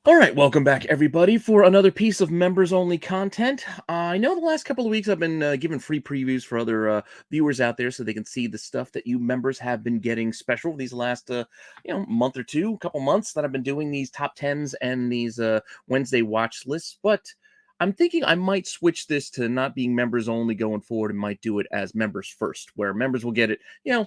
All right, welcome back, everybody, for another piece of members-only content. I know the last couple of weeks I've been giving free previews for other viewers out there, so they can see the stuff that you members have been getting special these last, month or two, couple months that I've been doing these top tens and these Wednesday watch lists. But I'm thinking I might switch this to not being members only going forward, and might do it as members first, where members will get it,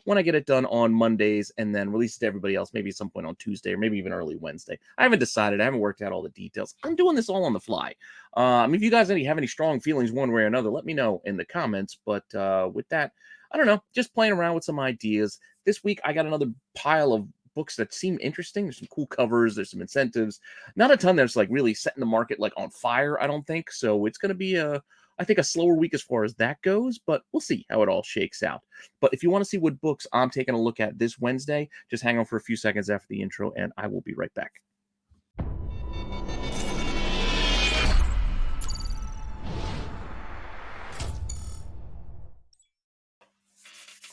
when I get it done on Mondays and then release it to everybody else, maybe at some point on Tuesday or maybe even early Wednesday. I haven't decided. I haven't worked out all the details. I'm doing this all on the fly. If you guys have any strong feelings one way or another, let me know in the comments. But with that, I don't know, just playing around with some ideas. This week, I got another pile of books that seem interesting. There's some cool covers. There's some incentives. Not a ton that's like really setting the market like on fire, I don't think. So it's going to be I think a slower week as far as that goes, but we'll see how it all shakes out. But if you want to see what books I'm taking a look at this Wednesday, just hang on for a few seconds after the intro, and I will be right back.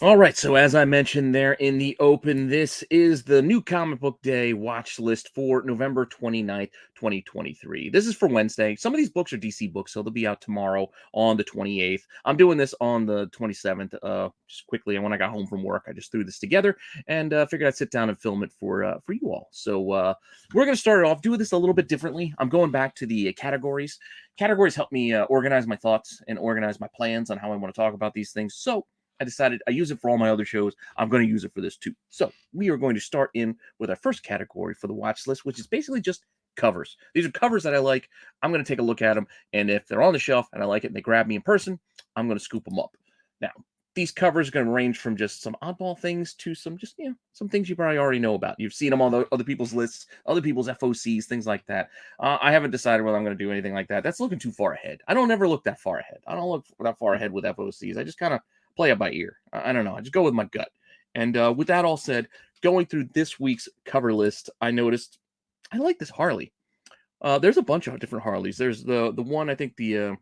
All right, so as I mentioned there in the open, this is the new comic book day watch list for November 29th, 2023. This is for Wednesday. Some of these books are DC books, so they'll be out tomorrow on the 28th. I'm doing this on the 27th. Just quickly, and when I got home from work, I just threw this together and figured I'd sit down and film it for you all. So we're going to start it off, doing this a little bit differently. I'm going back to the categories. Categories help me organize my thoughts and organize my plans on how I want to talk about these things. So I decided I use it for all my other shows. I'm going to use it for this too. So we are going to start in with our first category for the watch list, which is basically just covers. These are covers that I like. I'm going to take a look at them. And if they're on the shelf and I like it and they grab me in person, I'm going to scoop them up. Now, these covers are going to range from just some oddball things to some just, some things you probably already know about. You've seen them on other people's lists, other people's FOCs, things like that. I haven't decided whether I'm going to do anything like that. That's looking too far ahead. I don't ever look that far ahead. I don't look that far ahead with FOCs. I just kind of play it by ear. I don't know. I just go with my gut. And with that all said, going through this week's cover list, I noticed I like this Harley. There's a bunch of different Harleys. There's the one, I think the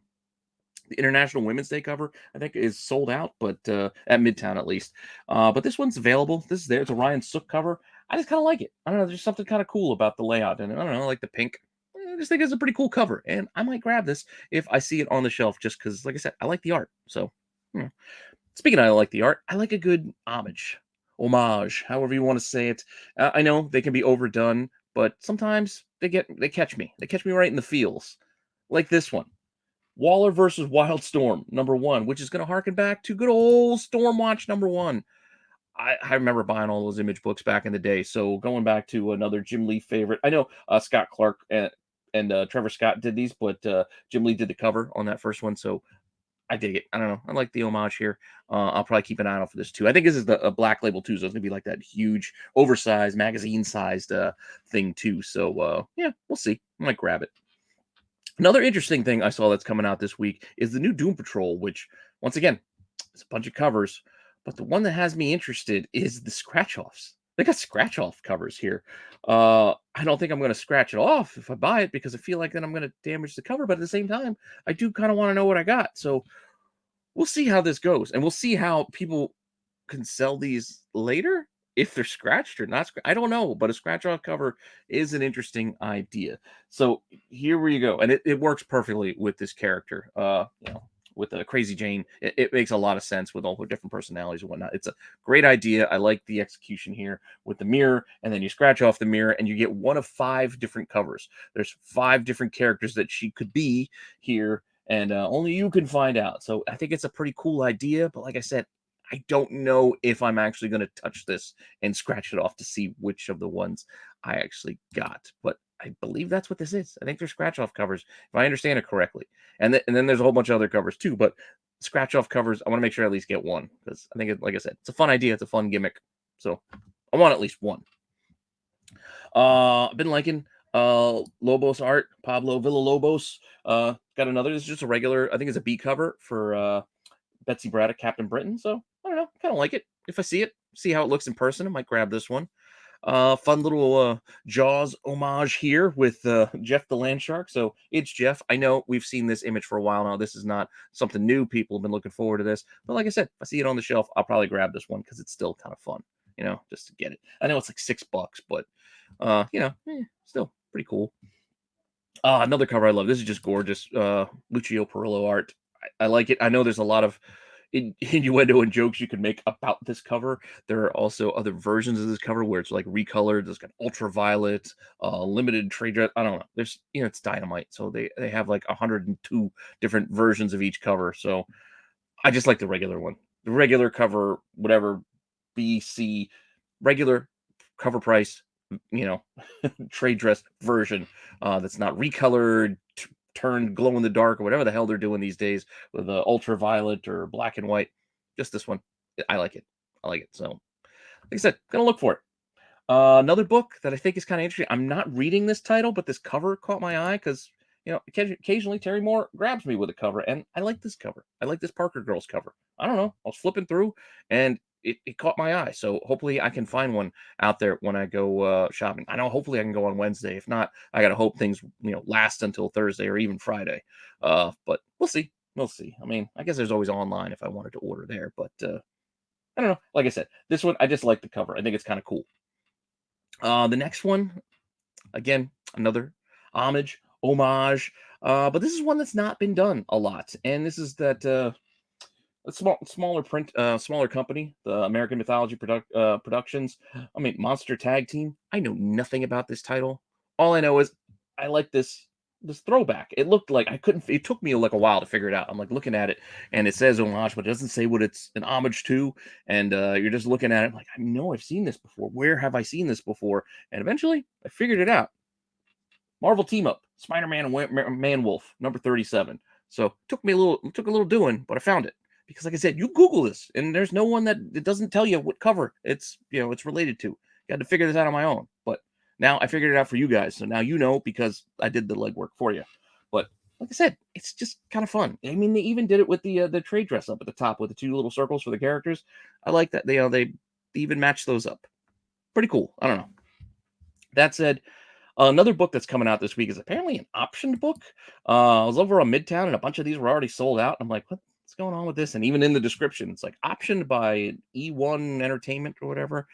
International Women's Day cover, I think, is sold out, but at Midtown at least. But this one's available. This is there. It's a Ryan Sook cover. I just kind of like it. I don't know. There's something kind of cool about the layout, and I don't know, like the pink. I just think it's a pretty cool cover, and I might grab this if I see it on the shelf, just because, like I said, I like the art. So, speaking of I like the art, I like a good homage, however you want to say it. I know they can be overdone, but sometimes they catch me. They catch me right in the feels, like this one. Waller versus Wildstorm, #1, which is going to harken back to good old Stormwatch #1. I remember buying all those Image books back in the day. So going back to another Jim Lee favorite, I know Scott Clark and Trevor Scott did these, but Jim Lee did the cover on that first one. So I dig it. I don't know. I like the homage here. I'll probably keep an eye out for this too. I think this is the Black Label too, so it's gonna be like that huge, oversized, magazine-sized thing too. So yeah, we'll see. I might grab it. Another interesting thing I saw that's coming out this week is the new Doom Patrol, which, once again, it's a bunch of covers, but the one that has me interested is the scratch-offs. They got scratch-off covers here. I don't think I'm going to scratch it off if I buy it, because I feel like then I'm going to damage the cover, but at the same time, I do kind of want to know what I got. So we'll see how this goes, and we'll see how people can sell these later, if they're scratched or not. I don't know, but a scratch off cover is an interesting idea. So here we go, and it works perfectly with this character. With a Crazy Jane, it makes a lot of sense with all her different personalities and whatnot. It's a great idea. I like the execution here with the mirror, and then you scratch off the mirror, and you get one of 5 different covers. There's 5 different characters that she could be here, and only you can find out. So I think it's a pretty cool idea, but like I said, I don't know if I'm actually going to touch this and scratch it off to see which of the ones I actually got. But I believe that's what this is. I think they're scratch off covers, if I understand it correctly. And then there's a whole bunch of other covers too. But scratch off covers, I want to make sure I at least get one, because I think, like I said, it's a fun idea. It's a fun gimmick. So I want at least one. I've been liking Lobos art, Pablo Villalobos. Got another. This is just a regular, I think it's a B cover for Betsy Braddock, Captain Britain. So I don't know, kind of like it. If I see it, see how it looks in person, I might grab this one. Fun little Jaws homage here with Jeff the Land Shark. So it's Jeff. I know we've seen this image for a while now. This is not something new. People have been looking forward to this. But like I said, if I see it on the shelf, I'll probably grab this one because it's still kind of fun, just to get it. I know it's like $6, but still pretty cool. Another cover I love. This is just gorgeous. Lucio Perillo art. I like it. I know there's a lot of innuendo and jokes you can make about this cover. There are also other versions of this cover where it's like recolored. There's got ultraviolet, limited trade dress. I don't know. There's it's Dynamite, so they have like 102 different versions of each cover. So I just like the regular one, the regular cover, whatever BC regular cover price. You know, trade dress version that's not recolored, turned glow in the dark, or whatever the hell they're doing these days with the ultraviolet or black and white. Just this one. I like it. I like it. So, like I said, gonna look for it. Another book that I think is kind of interesting. I'm not reading this title, but this cover caught my eye because occasionally Terry Moore grabs me with a cover, and I like this cover. I like this Parker Girls cover. I don't know. I was flipping through, and it caught my eye. So hopefully I can find one out there when I go shopping. I know hopefully I can go on Wednesday. If not, I gotta hope things last until Thursday or even Friday. But we'll see. We'll see. I mean, I guess there's always online if I wanted to order there, but I don't know. Like I said, this one I just like the cover. I think it's kind of cool. The next one, again, another homage. But this is one that's not been done a lot, and this is that a smaller company, the American Mythology Productions. I mean, Monster Tag Team. I know nothing about this title. All I know is I like this throwback. It looked like I couldn't. It took me like a while to figure it out. I'm like looking at it, and it says homage, but it doesn't say what it's an homage to. And you're just looking at it like, I know I've seen this before. Where have I seen this before? And eventually, I figured it out. Marvel Team Up, Spider-Man and Man-Wolf, number 37. So took a little doing, but I found it because, like I said, you Google this, and there's no one that it doesn't tell you what cover it's related to. Got to figure this out on my own, but now I figured it out for you guys, so now you know because I did the legwork for you. But like I said, it's just kind of fun. I mean, they even did it with the trade dress up at the top with the two little circles for the characters. I like that they even matched those up. Pretty cool. I don't know. That said, another book that's coming out this week is apparently an optioned book. I was over on Midtown, and a bunch of these were already sold out. I'm like, what's going on with this? And even in the description, it's like optioned by E1 Entertainment or whatever,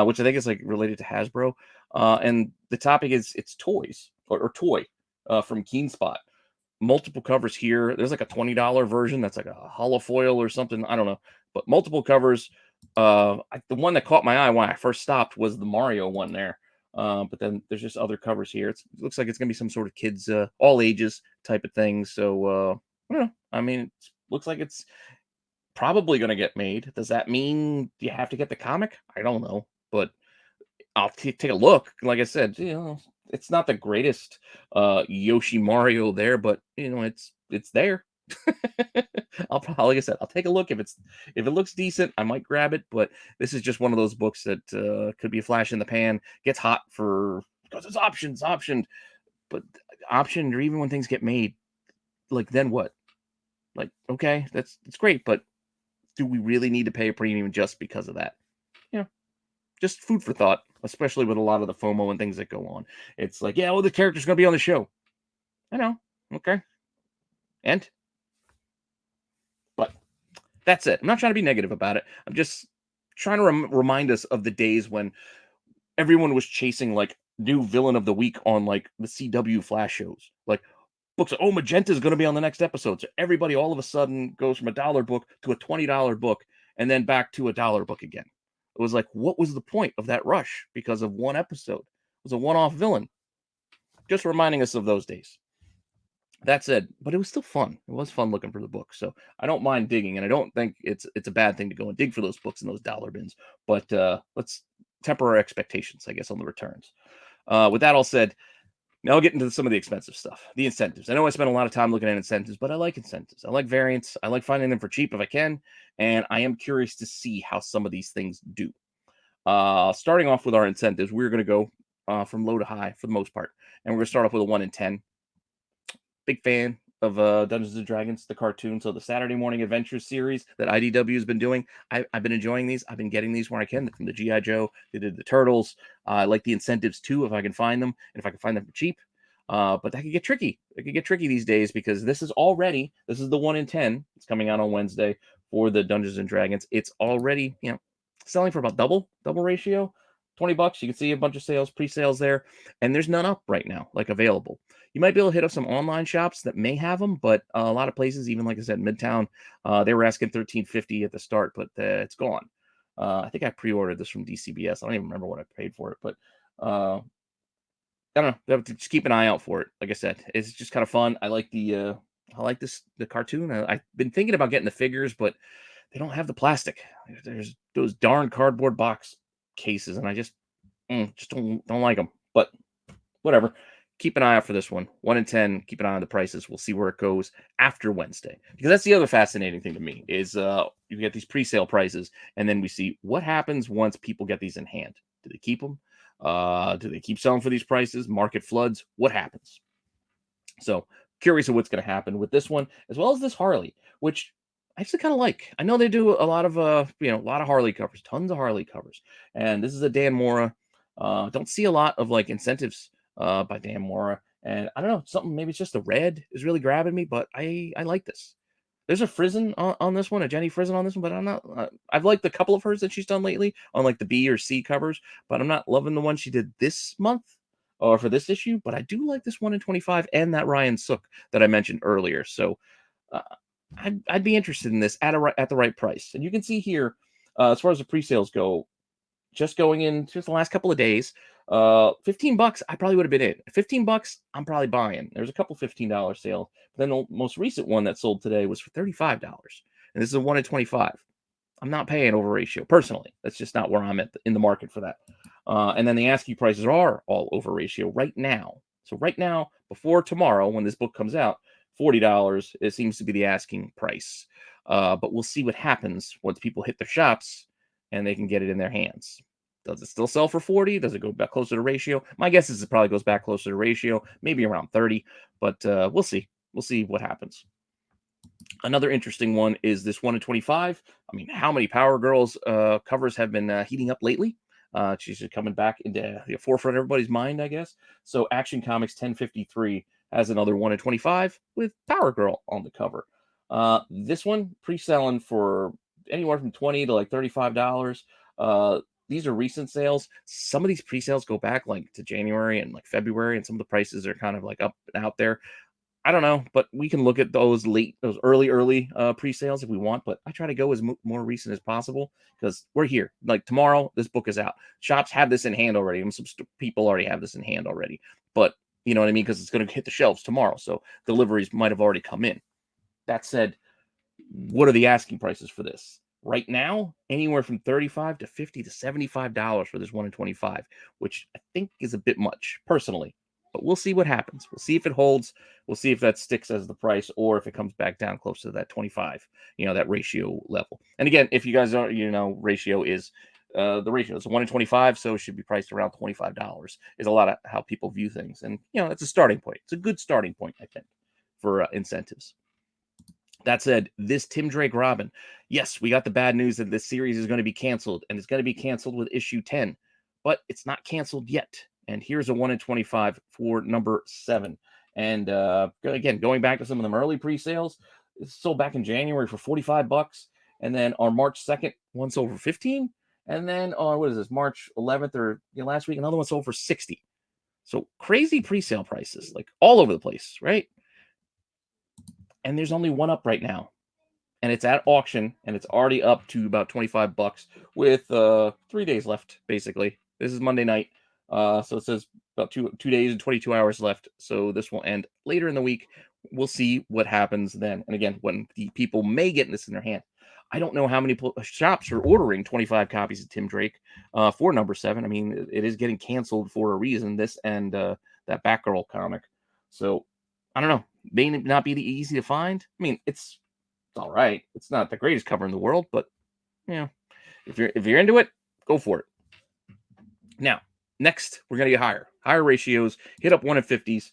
which I think is like related to Hasbro. And the topic is it's toys or toy from Keenspot. Multiple covers here. There's like a $20 version that's like a hollow foil or something. I don't know, but multiple covers. The one that caught my eye when I first stopped was the Mario one there. But then there's just other covers here. It looks like it's gonna be some sort of kids, all ages type of thing. So I don't know. I mean, it looks like it's probably gonna get made. Does that mean you have to get the comic? I don't know, but I'll take a look. Like I said, it's not the greatest Yoshi Mario there, but it's there. Like I said, I'll take a look. If it looks decent, I might grab it. But this is just one of those books that could be a flash in the pan. Gets hot because it's optioned, but optioned or even when things get made, like then what? Like okay, that's great, but do we really need to pay a premium just because of that? Just food for thought, especially with a lot of the FOMO and things that go on. It's like, yeah, well, the character's gonna be on the show. I know, okay, and. But that's it. I'm not trying to be negative about it. I'm just trying to remind us of the days when everyone was chasing like new villain of the week on like the CW flash shows. Like books, oh, Magenta is going to be on the next episode. So everybody all of a sudden goes from $1 book to a $20 book and then back to $1 book again. It was like, what was the point of that rush because of one episode? It was a one-off villain. Just reminding us of those days. That said, but it was still fun. It was fun looking for the book, so I don't mind digging, and I don't think it's a bad thing to go and dig for those books in those dollar bins. But let's temper our expectations, I guess, on the returns. With that all said, now I'll get into some of the expensive stuff, the incentives. I know I spent a lot of time looking at incentives, but I like incentives. I like variants. I like finding them for cheap if I can, and I am curious to see how some of these things do. Starting off with our incentives, we're going to go from low to high for the most part, and we're going to start off with a 1 in 10. Big fan of Dungeons and Dragons, the cartoon. So the Saturday Morning Adventures series that IDW has been doing, I've been enjoying these. I've been getting these where I can. From the G.I. Joe, they did the Turtles. I like the incentives too, if I can find them, and if I can find them for cheap. But that could get tricky. It could get tricky these days because this is the 1 in 10. It's coming out on Wednesday for the Dungeons and Dragons. It's already, selling for about double ratio. $20. You can see a bunch of sales, pre-sales there, and there's none up right now, like available. You might be able to hit up some online shops that may have them, but a lot of places, even like I said, Midtown, they were asking $13.50 at the start, but it's gone. I think I pre-ordered this from DCBS. I don't even remember what I paid for it, but I don't know. Just keep an eye out for it. Like I said, it's just kind of fun. I like the cartoon. I've been thinking about getting the figures, but they don't have the plastic. There's those darn cardboard box cases, and I just don't like them. But whatever. Keep an eye out for this one. 1 in 10. Keep an eye on the prices. We'll see where it goes after Wednesday. Because that's the other fascinating thing to me is you get these pre-sale prices, and then we see what happens once people get these in hand. Do they keep them? Do they keep selling for these prices? Market floods? What happens? So curious of what's going to happen with this one, as well as this Harley, which I actually kind of like. I know they do a lot of a lot of Harley covers, tons of Harley covers, and this is a Dan Mora. Don't see a lot of like incentives by Dan Mora, and I don't know, something, maybe it's just the red is really grabbing me, but I like this. There's a Frizen on this one, a Jenny Frizen on this one, but I'm not. I've liked a couple of hers that she's done lately on like the B or C covers, but I'm not loving the one she did this month or for this issue. But I do like this 1 in 25 and that Ryan Sook that I mentioned earlier. So uh, I'd be interested in this at the right price. And you can see here, as far as the pre-sales go, just going in just the last couple of days, $15 I probably would have been in. $15 I'm probably buying. There's a couple $15 sales, but then the most recent one that sold today was for $35, and this is a 1 in 25. I'm not paying over ratio personally. That's just not where I'm at in the market for that. And then the asking prices are all over ratio right now. So right now, before tomorrow, when this book comes out, $40 it seems to be the asking price. But we'll see what happens once people hit their shops and they can get it in their hands. Does it still sell for 40? Does it go back closer to ratio? My guess is it probably goes back closer to ratio, maybe around 30, but we'll see. We'll see what happens. Another interesting one is this 1 in 25. I mean, how many Power Girls covers have been heating up lately? She's coming back into the forefront of everybody's mind, I guess. So Action Comics 1053 has another 1 in 25 with Power Girl on the cover. This one pre-selling for anywhere from $20 to like $35. These are recent sales. Some of these pre-sales go back like to January and like February, and some of the prices are kind of like up and out there. I don't know, but we can look at those early pre-sales if we want. But I try to go as more recent as possible because we're here. Like tomorrow, this book is out. Shops have this in hand already. And some people already have this in hand already. But you know what I mean? Because it's going to hit the shelves tomorrow. So deliveries might have already come in. That said, what are the asking prices for this? Right now, anywhere from $35 to $50 to $75 for this 1 in 25, which I think is a bit much personally. But we'll see what happens. We'll see if it holds. We'll see if that sticks as the price or if it comes back down close to that 25, that ratio level. And again, if you guys are, ratio is the ratio. It's 1 in 25, so it should be priced around $25 is a lot of how people view things. And, it's a starting point. It's a good starting point, I think, for incentives. That said, this Tim Drake Robin, yes, we got the bad news that this series is going to be canceled, and it's going to be canceled with issue 10, but it's not canceled yet. And here's a 1 in 25 for number 7. And again, going back to some of them early pre-sales, it's sold back in January for $45. And then on March 2nd, one sold for 15. And then on, what is this, March 11th or last week, another one sold for 60. So crazy pre-sale prices, like all over the place, right? And there's only one up right now. And it's at auction, and it's already up to about $25 with 3 days left, basically. This is Monday night. So it says about two days and 22 hours left. So this will end later in the week. We'll see what happens then. And again, when the people may get this in their hand. I don't know how many shops are ordering 25 copies of Tim Drake for number 7. I mean, it is getting canceled for a reason, this and that Batgirl comic. So I don't know. May not be easy to find. I mean, it's all right. It's not the greatest cover in the world, but if you're into it, go for it. Now, next, we're going to get higher ratios, hit up 1 in 50s.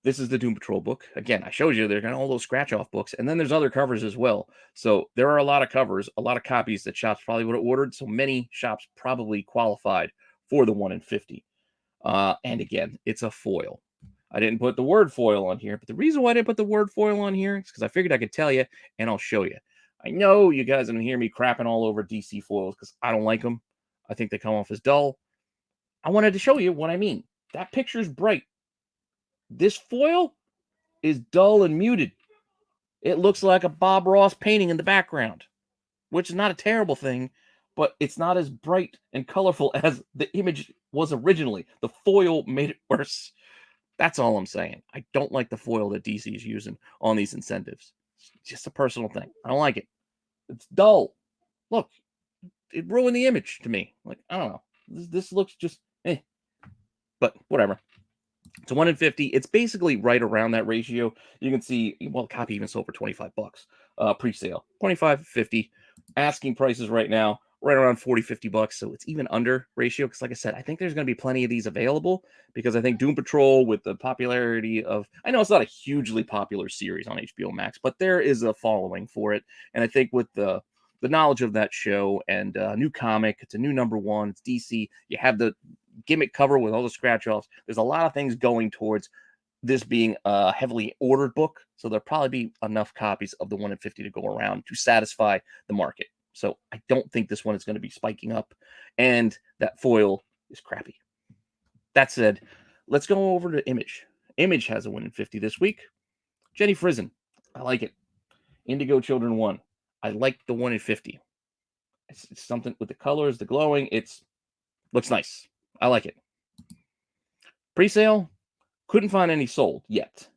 This is the Doom Patrol book. Again, I showed you they're got all those scratch-off books, and then there's other covers as well. So there are a lot of covers, a lot of copies that shops probably would have ordered. So many shops probably qualified for the 1 in 50. And again, it's a foil. I didn't put the word foil on here, but the reason why I didn't put the word foil on here is because I figured I could tell you, and I'll show you. I know you guys are going to hear me crapping all over DC foils because I don't like them. I think they come off as dull. I wanted to show you what I mean. That picture's bright. This foil is dull and muted. It looks like a Bob Ross painting in the background, which is not a terrible thing, but it's not as bright and colorful as the image was originally. The foil made it worse. That's all I'm saying. I don't like the foil that DC is using on these incentives. It's just a personal thing. I don't like it. It's dull. Look, it ruined the image to me. Like, I don't know. This looks just eh. But whatever. It's a 1 in 50. It's basically right around that ratio. You can see, well, copy even sold for $25 pre-sale. 25, 50. Asking prices right now, right around 40, $50. So it's even under ratio. Because like I said, I think there's going to be plenty of these available because I think Doom Patrol, with the popularity of, I know it's not a hugely popular series on HBO Max, but there is a following for it. And I think with the knowledge of that show and new comic, it's a new #1, it's DC. You have the Gimmick cover with all the scratch offs. There's a lot of things going towards this being a heavily ordered book. So there'll probably be enough copies of the 1 in 50 to go around to satisfy the market. So I don't think this one is going to be spiking up. And that foil is crappy. That said, let's go over to Image. Image has a 1 in 50 this week. Jenny Frison. I like it. Indigo Children 1. I like the 1 in 50. It's something with the colors, the glowing. Looks nice. I like it. Pre-sale, couldn't find any sold yet.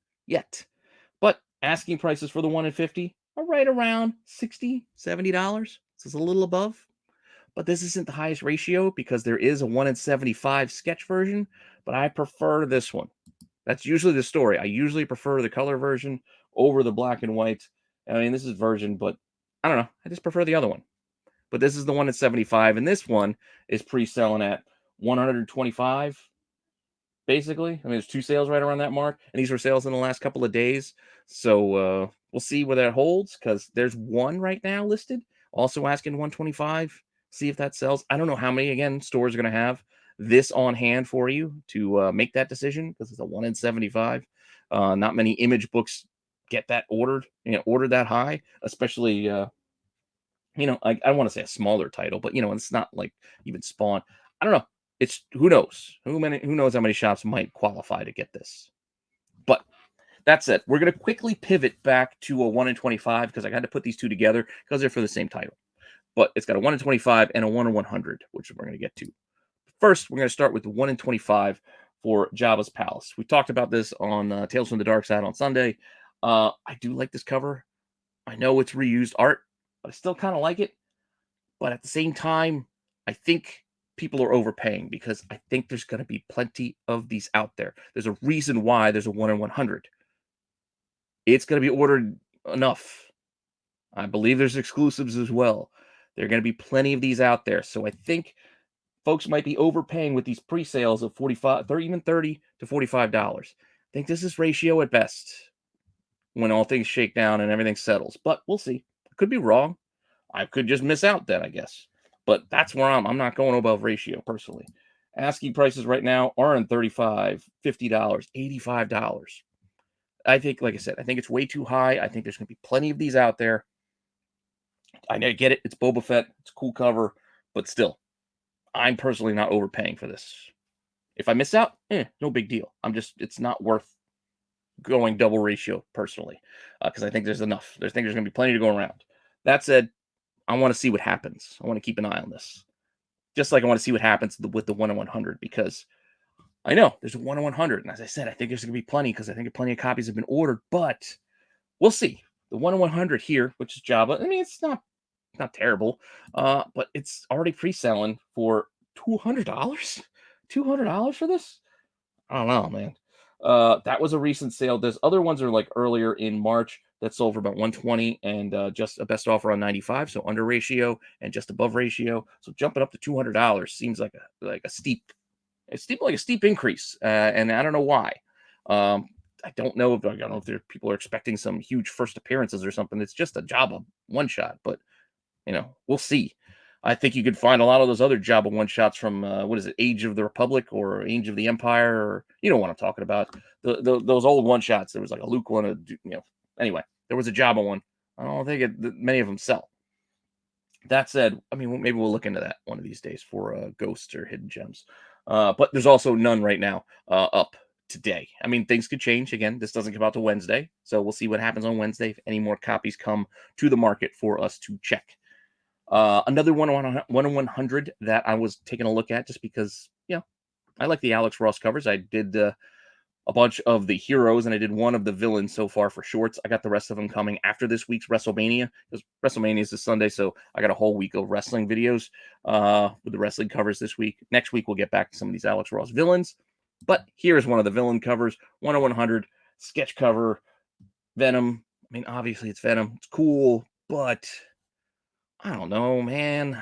But asking prices for the 1 in 50 are right around $60, $70. So it's a little above. But this isn't the highest ratio because there is a 1 in 75 sketch version, but I prefer this one. That's usually the story. I usually prefer the color version over the black and white. I mean, this is version, but I don't know. I just prefer the other one. But this is the 1 in 75, and this one is pre-selling at 125, basically. I mean, there's 2 sales right around that mark, and these were sales in the last couple of days. So we'll see where that holds, because there's one right now listed, also asking 125. See if that sells. I don't know how many, again, stores are going to have this on hand for you to make that decision, because it's a 1 in 75. Not many Image books get that ordered that high, especially I don't want to say a smaller title, but it's not like even Spawn. I don't know. It's who knows? Who knows how many shops might qualify to get this? But that's it. We're gonna quickly pivot back to a 1 in 25 because I had to put these two together because they're for the same title. But it's got a 1 in 25 and a 1 in 100, which we're gonna get to. First, we're gonna start with the 1 in 25 for Jabba's Palace. We talked about this on Tales from the Dark Side on Sunday. I do like this cover. I know it's reused art, but I still kind of like it. But at the same time, I think people are overpaying because I think there's going to be plenty of these out there. There's a reason why there's a 1 in 100. It's going to be ordered enough. I believe there's exclusives as well. There are going to be plenty of these out there. So I think folks might be overpaying with these pre-sales of $45, or even $30 to $45. I think this is ratio at best when all things shake down and everything settles. But we'll see. I could be wrong. I could just miss out then, I guess. But that's where I'm not going above ratio personally. Asking prices right now are in $35, $50, $85. I think, like I said, I think it's way too high. I think there's going to be plenty of these out there. I get it. It's Boba Fett. It's a cool cover. But still, I'm personally not overpaying for this. If I miss out, no big deal. It's not worth going double ratio personally, because I think there's enough. I think there's going to be plenty to go around. That said, I want to see what happens. I want to keep an eye on this. Just like I want to see what happens with the 1 in 100, because I know there's a 1 in 100. And as I said, I think there's going to be plenty because I think plenty of copies have been ordered, but we'll see. The 1 in 100 here, which is Jabba, I mean, it's not terrible, but it's already pre-selling for $200. $200 for this? I don't know, man. That was a recent sale. There's other ones are like earlier in March that sold for about 120 and just a best offer on 95, so under ratio and just above ratio. So jumping up to $200 seems like a steep increase, and I don't know why. I don't know if people are expecting some huge first appearances or something. It's just a Jabba one shot, but we'll see. I think you could find a lot of those other Jabba one shots from what is it, Age of the Republic or Age of the Empire, or you know what I'm talking about. Those old one shots. There was like a Luke one, anyway, there was a Jabba one. I don't think many of them sell. That said, I mean, maybe we'll look into that one of these days for ghosts or hidden gems. But there's also none right now up today. I mean, things could change. Again, this doesn't come out to Wednesday, so we'll see what happens on Wednesday if any more copies come to the market for us to check. Another one on 100 that I was taking a look at just because, I like the Alex Ross covers. I did a bunch of the heroes, and I did one of the villains so far for shorts. I got the rest of them coming after this week's WrestleMania, because WrestleMania is this Sunday, so I got a whole week of wrestling videos with the wrestling covers this week. Next week, we'll get back to some of these Alex Ross villains. But here's one of the villain covers, 10100 sketch cover, Venom. I mean, obviously it's Venom. It's cool, but I don't know, man.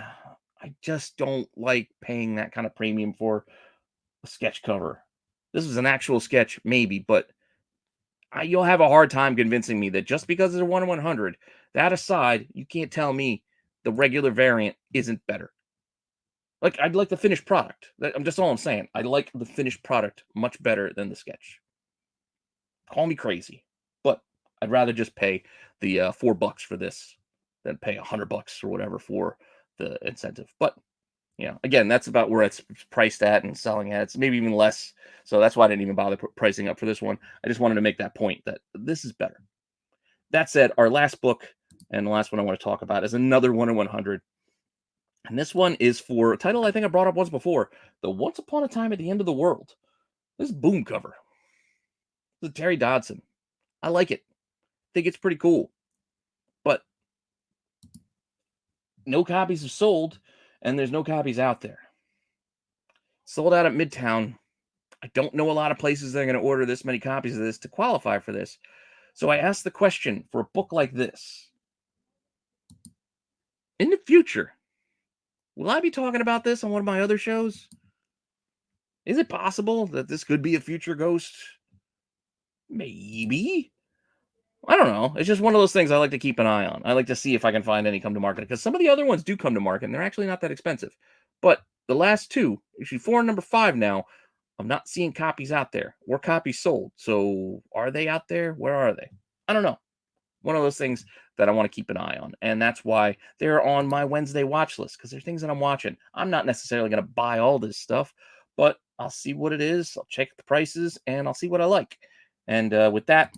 I just don't like paying that kind of premium for a sketch cover. This is an actual sketch, maybe, but you'll have a hard time convincing me that just because it's a 1/100, that aside, you can't tell me the regular variant isn't better. Like, I'd like the finished product. I'm just all I'm saying. I like the finished product much better than the sketch. Call me crazy, but I'd rather just pay the $4 for this than pay $100 or whatever for the incentive. But again, that's about where it's priced at and selling at. It's maybe even less. So that's why I didn't even bother pricing up for this one. I just wanted to make that point that this is better. That said, our last book and the last one I want to talk about is another 1/100. And this one is for a title I think I brought up once before, the Once Upon a Time at the End of the World. This is boom cover. This is Terry Dodson. I like it. Think it's pretty cool. But no copies have sold, and there's no copies out there. Sold out at Midtown. I don't know a lot of places that are going to order this many copies of this to qualify for this. So I asked the question, for a book like this, in the future, will I be talking about this on one of my other shows? Is it possible that this could be a future Ghost? Maybe. I don't know. It's just one of those things I like to keep an eye on. I like to see if I can find any come to market, because some of the other ones do come to market and they're actually not that expensive. But the last two, issue 4 and number 5 now, I'm not seeing copies out there or copies sold. So are they out there? Where are they? I don't know. One of those things that I want to keep an eye on. And that's why they're on my Wednesday watch list, because there's things that I'm watching. I'm not necessarily going to buy all this stuff, but I'll see what it is. I'll check the prices and I'll see what I like. And with that,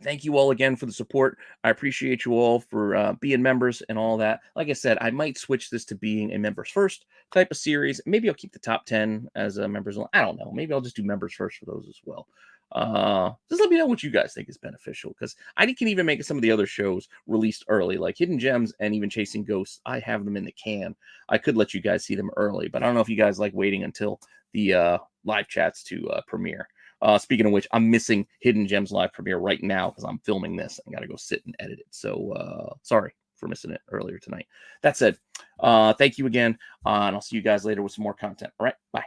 thank you all again for the support. I appreciate you all for being members and all that. Like I said, I might switch this to being a members first type of series. Maybe I'll keep the top 10 as members. I don't know. Maybe I'll just do members first for those as well. Just let me know what you guys think is beneficial, because I can even make some of the other shows released early, like Hidden Gems and even Chasing Ghosts. I have them in the can. I could let you guys see them early, but I don't know if you guys like waiting until the live chats to premiere. Speaking of which, I'm missing Hidden Gems live premiere right now because I'm filming this. I got to go sit and edit it. So sorry for missing it earlier tonight. That said, thank you again, and I'll see you guys later with some more content. All right, bye.